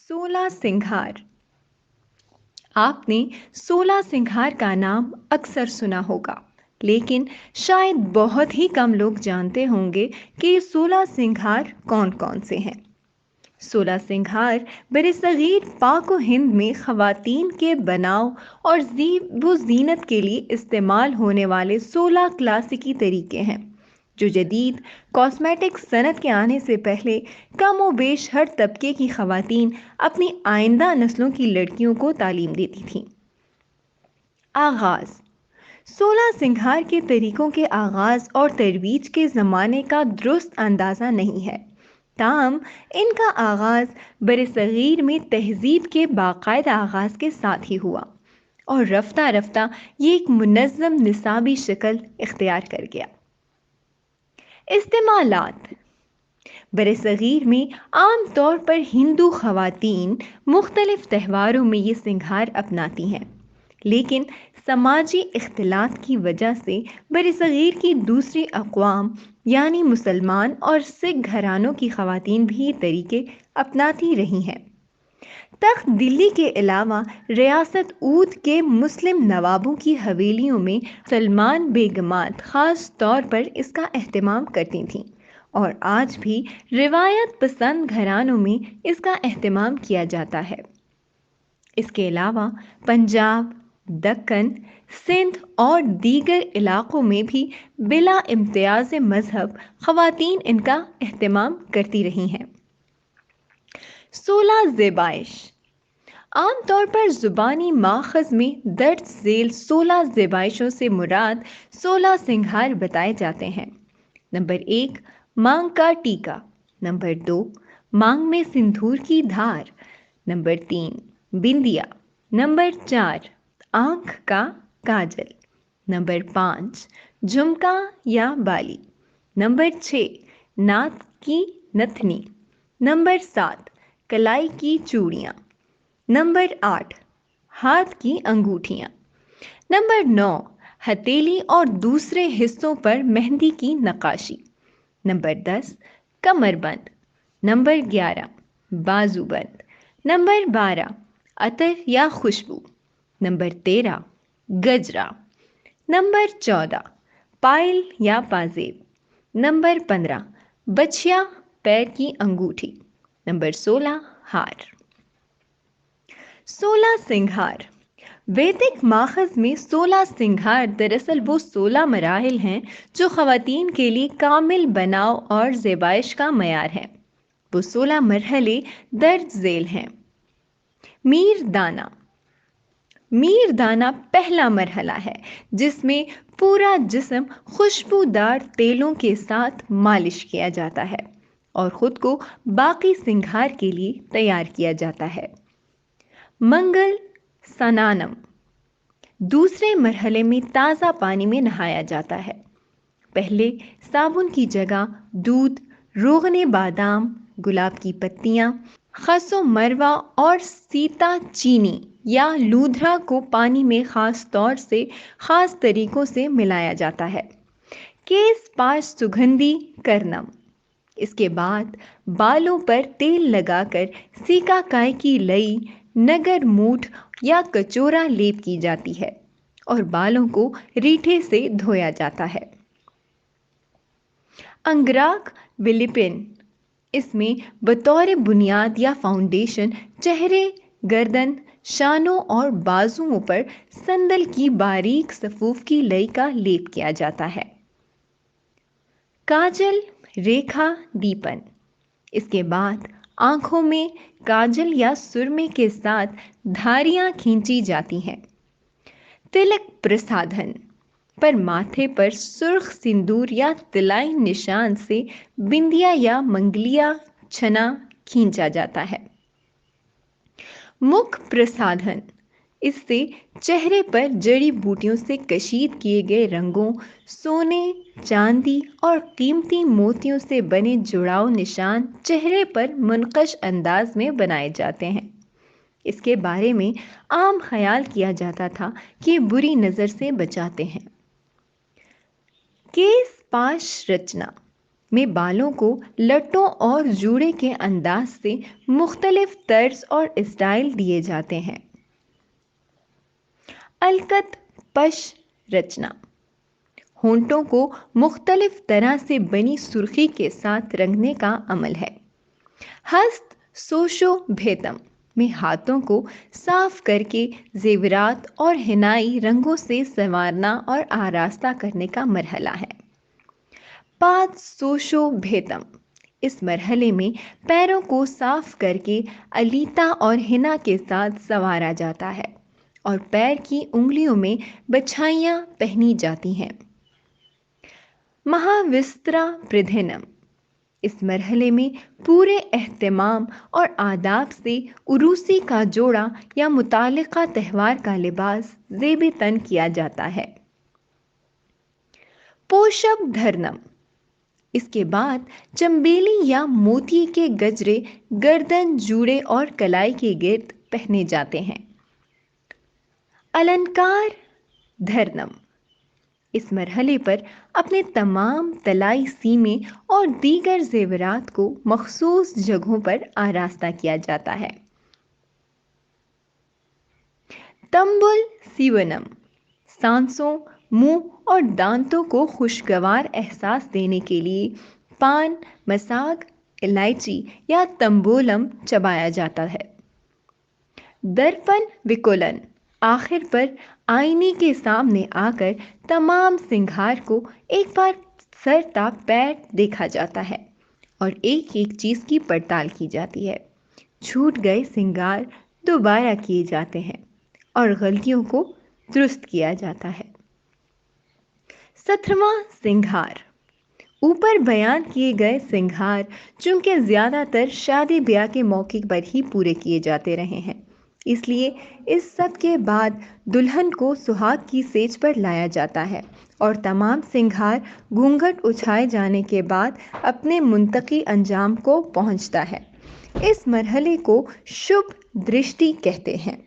सोलह सिंघार। आपने सोलह सिंघार का नाम अक्सर सुना होगा, लेकिन शायद बहुत ही कम लोग जानते होंगे कि ये सोलह सिंघार कौन कौन से हैं। सोलह सिंघार बरसगीर पाक व हिंद में ख़वातीन के बनाव और ज़ीब व ज़ीनत के लिए इस्तेमाल होने वाले 16 क्लासिकी तरीके हैं, जो जदीद कॉस्मेटिक सनत के आने से पहले कम व बेश हर तबके की ख़वातीन अपनी आइंदा नस्लों की लड़कियों को तालीम देती थीं। आगाज़। 16 सिंघार के तरीकों के आगाज़ और तरवीज के ज़माने का दुरुस्त अंदाज़ा नहीं है, ताहम इनका आगाज़ बरसगीर में तहज़ीब के बाकायदा आगाज़ के साथ ही हुआ और रफ्ता रफ्ता ये एक मुनज़्ज़म निसाबी शक्ल इख्तियार कर गया। इस्तेमालात। बरसगीर में आम तौर पर हिंदू ख़वातीन मुख्तलिफ त्योहारों में ये सिंघार अपनाती हैं, लेकिन समाजी इख्तिलात की वजह से बरसगीर की दूसरी अक़वाम यानी मुसलमान और सिख घरानों की ख़वातीन भी ये तरीके अपनाती रही हैं। तख्त दिल्ली के अलावा रियासत ऊद के मुस्लिम नवाबों की हवेलियों में सलमान बेगमात ख़ास तौर पर इसका अहतमाम करती थीं और आज भी रिवायत पसंद घरानों में इसका अहतमाम किया जाता है। इसके अलावा पंजाब, दक्कन, सिंध और दीगर इलाक़ों में भी बिला इम्तियाज़ मज़हब ख़वातीन इनका अहतमाम करती रही हैं। 16 ज़ेबाइश। आम तौर पर ज़ुबानी माखज़ में दर्ज झेल 16 ज़ेबाइशों से मुराद 16 सिंघार बताए जाते हैं। नंबर 1, मांग का टीका। नंबर 2, मांग में सिंदूर की धार। नंबर 3, बिंदिया। नंबर 4, आँख का काजल। नंबर 5, झुमका या बाली। नंबर 6, नाक की नथनी। नंबर 7, कलाई की चूड़ियाँ। नंबर 8, हाथ की अंगूठियाँ। नंबर 9, हथेली और दूसरे हिस्सों पर मेहंदी की नक्काशी। नंबर 10, कमरबंद। नंबर 11, बाजूबंद। नंबर 12, अतर या खुशबू। नंबर 13, गजरा। नंबर 14, पायल या पाजेब। नंबर 15, बछिया पैर की अंगूठी। नंबर 16, हार। 16 सिंघार। वैदिक माखज़ में 16 सिंघार दरअसल वो 16 मराहिल हैं जो ख़वातीन के लिए कामिल बनाव और ज़ेबाइश का मयार है। वो 16 मरहले दर्ज झेल हैं। मीर दाना। मीर दाना पहला मरहला है जिसमें पूरा जिस्म खुशबूदार तेलों के साथ मालिश किया जाता है और ख़ुद को बाकी सिंघार के लिए तैयार किया जाता है। मंगल स्नानम। दूसरे मरहले में ताज़ा पानी में नहाया जाता है। पहले साबुन की जगह दूध, रोगने बादाम, गुलाब की पत्तियाँ, खसो मरवा और सीता चीनी या लूधरा को पानी में ख़ास तौर से ख़ास तरीक़ों से मिलाया जाता है। केस पाश सुगंधी करनम। इसके बाद बालों पर तेल लगाकर सीकाकाई की लई, नगर मूठ या कचोरा लेप की जाती है और बालों को रीठे से धोया जाता है। अंगराग विलिपिन। इसमें बतौर बुनियाद या फाउंडेशन चेहरे, गर्दन, शानों और बाजुओं पर संदल की बारीक सफूफ की लई का लेप किया जाता है। काजल, रेखा, दीपन। इसके बाद आँखों में काजल या सुरमे के साथ धारियाँ खींची जाती हैं। तिलक प्रसाधन पर माथे पर सुर्ख सिंदूर या तिलाई निशान से बिंदिया या मंगलिया छना खींचा जाता है। मुख प्रसाधन। इससे चेहरे पर जड़ी बूटियों से कशीद किए गए रंगों, सोने, चांदी और कीमती मोतियों से बने जुड़ाव निशान चेहरे पर मुनक़श अंदाज में बनाए जाते हैं। इसके बारे में आम ख्याल किया जाता था कि बुरी नज़र से बचाते हैं। केस पाश रचना। میں بالوں کو لٹوں اور جوڑے کے انداز سے مختلف طرز اور اسٹائل دیے جاتے ہیں۔ الکت پش رچنا ہونٹوں کو مختلف طرح سے بنی سرخی کے ساتھ رنگنے کا عمل ہے۔ ہست سوشو بھیتم میں ہاتھوں کو صاف کر کے زیورات اور ہنائی رنگوں سے سنوارنا اور آراستہ کرنے کا مرحلہ ہے۔ پاد سوشو بھیتم اس مرحلے میں پیروں کو صاف کر کے الیتا اور ہنا کے ساتھ سنوارا جاتا ہے اور پیر کی انگلیوں میں بچھائیاں پہنی جاتی ہیں۔ مہاوسترا پردھینم اس مرحلے میں پورے اہتمام اور آداب سے عروسی کا جوڑا یا متعلقہ تہوار کا لباس زیب تن کیا جاتا ہے۔ پوشب دھرنم اس کے بعد چمبیلی یا موتی کے گجرے گردن، جوڑے اور کلائی کے گرد پہنے جاتے ہیں۔ النکار دھرنم اس مرحلے پر اپنے تمام طلائی سیمے اور دیگر زیورات کو مخصوص جگہوں پر آراستہ کیا جاتا ہے۔ تمبل سیونم سانسوں، منہ اور دانتوں کو خوشگوار احساس دینے کے لیے پان، مساگ، الائچی یا تمبولم چبایا جاتا ہے۔ درپن وکولن آخر پر آئینے کے سامنے آ کر تمام سنگھار کو ایک بار سر تا پیر دیکھا جاتا ہے اور ایک ایک چیز کی پڑتال کی جاتی ہے۔ چھوٹ گئے سنگھار دوبارہ کیے جاتے ہیں اور غلطیوں کو درست کیا جاتا ہے۔ 17واں سنگھار اوپر بیان کیے گئے سنگھار چونکہ زیادہ تر شادی بیاہ کے موقع پر ہی پورے کیے جاتے رہے ہیں، اس لیے اس سب کے بعد دلہن کو سہاگ کی سیج پر لایا جاتا ہے اور تمام سنگھار گھونگھٹ اٹھائے جانے کے بعد اپنے منطقی انجام کو پہنچتا ہے۔ اس مرحلے کو شبھ درشٹی کہتے ہیں۔